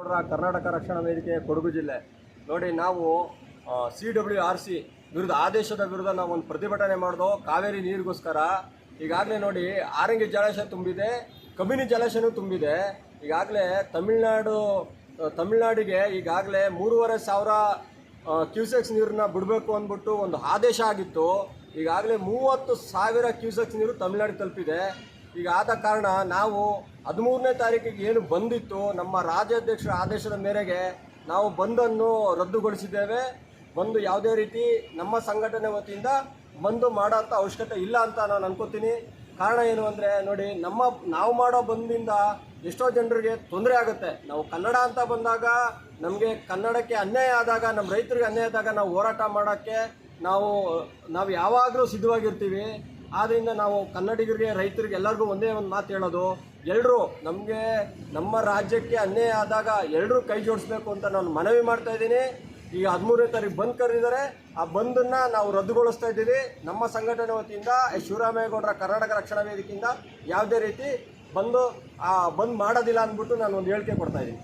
ಕರ್ನಾಟಕ ರಕ್ಷಣಾ ವೇದಿಕೆ ಕೊಡಗು ಜಿಲ್ಲೆ ನೋಡಿ, ನಾವು CWRC ವಿರುದ್ಧ ಆದೇಶದ ವಿರುದ್ಧ ನಾವು ಒಂದು ಪ್ರತಿಭಟನೆ ಮಾಡಿದೋ ಕಾವೇರಿ ನೀರಿಗೋಸ್ಕರ. ಈಗಾಗಲೇ ನೋಡಿ, ಆರಂಗಿ ಜಲಾಶಯ ತುಂಬಿದೆ, ಕಬಿನಿ ಜಲಾಶಯನೂ ತುಂಬಿದೆ. ಈಗಾಗಲೇ ತಮಿಳ್ನಾಡಿಗೆ ಈಗಾಗಲೇ 3,500 ಕ್ಯೂಸೆಕ್ಸ್ ನೀರನ್ನ ಬಿಡಬೇಕು ಅಂದ್ಬಿಟ್ಟು ಒಂದು ಆದೇಶ ಆಗಿತ್ತು. ಈಗಾಗಲೇ 30,000 ಕ್ಯೂಸೆಕ್ಸ್ ನೀರು ತಮಿಳ್ನಾಡಿಗೆ ತಲುಪಿದೆ. ಈಗ ಆದ ಕಾರಣ ನಾವು 13ನೇ ತಾರೀಕಿಗೆ ಏನು ಬಂದಿತ್ತು, ನಮ್ಮ ರಾಜ್ಯಾಧ್ಯಕ್ಷರ ಆದೇಶದ ಮೇರೆಗೆ ನಾವು ಬಂದನ್ನು ರದ್ದುಗೊಳಿಸಿದ್ದೇವೆ. ಬಂದು ಯಾವುದೇ ರೀತಿ ನಮ್ಮ ಸಂಘಟನೆ ವತಿಯಿಂದ ಬಂದು ಮಾಡೋಂಥ ಅವಶ್ಯಕತೆ ಇಲ್ಲ ಅಂತ ನಾನು ಅನ್ಕೋತೀನಿ. ಕಾರಣ ಏನು ಅಂದರೆ ನೋಡಿ, ನಾವು ಮಾಡೋ ಬಂದಿಂದ ಎಷ್ಟೋ ಜನರಿಗೆ ತೊಂದರೆ ಆಗುತ್ತೆ. ನಾವು ಕನ್ನಡ ಅಂತ ಬಂದಾಗ, ನಮಗೆ ಕನ್ನಡಕ್ಕೆ ಅನ್ಯಾಯ ಆದಾಗ, ನಮ್ಮ ರೈತರಿಗೆ ಅನ್ಯಾಯ ಆದಾಗ ನಾವು ಹೋರಾಟ ಮಾಡೋಕ್ಕೆ ನಾವು ಯಾವಾಗಲೂ ಸಿದ್ಧವಾಗಿರ್ತೀವಿ. ಆದ್ದರಿಂದ ನಾವು ಕನ್ನಡಿಗರಿಗೆ, ರೈತರಿಗೆ ಎಲ್ಲರಿಗೂ ಒಂದೇ ಒಂದು ಮಾತು ಹೇಳೋದು, ಎಲ್ಲರೂ ನಮ್ಮ ರಾಜ್ಯಕ್ಕೆ ಅನ್ಯಾಯ ಆದಾಗ ಎಲ್ಲರೂ ಕೈ ಜೋಡಿಸ್ಬೇಕು ಅಂತ ನಾನು ಮನವಿ ಮಾಡ್ತಾ ಇದ್ದೀನಿ. ಈಗ 13ನೇ ತಾರೀಕು ಬಂದ್ ಕರೆದಿದ್ದಾರೆ. ಆ ಬಂದನ್ನು ನಾವು ರದ್ದುಗೊಳಿಸ್ತಾ ಇದ್ದೀವಿ. ನಮ್ಮ ಸಂಘಟನೆ ವತಿಯಿಂದ ಶಿವರಾಮೇಗೌಡರ ಕರ್ನಾಟಕ ರಕ್ಷಣಾ ವೇದಿಕೆಯಿಂದ ಯಾವುದೇ ರೀತಿ ಬಂದ್ ಮಾಡೋದಿಲ್ಲ ಅಂದ್ಬಿಟ್ಟು ನಾನು ಒಂದು ಹೇಳಿಕೆ ಕೊಡ್ತಾ ಇದ್ದೀನಿ.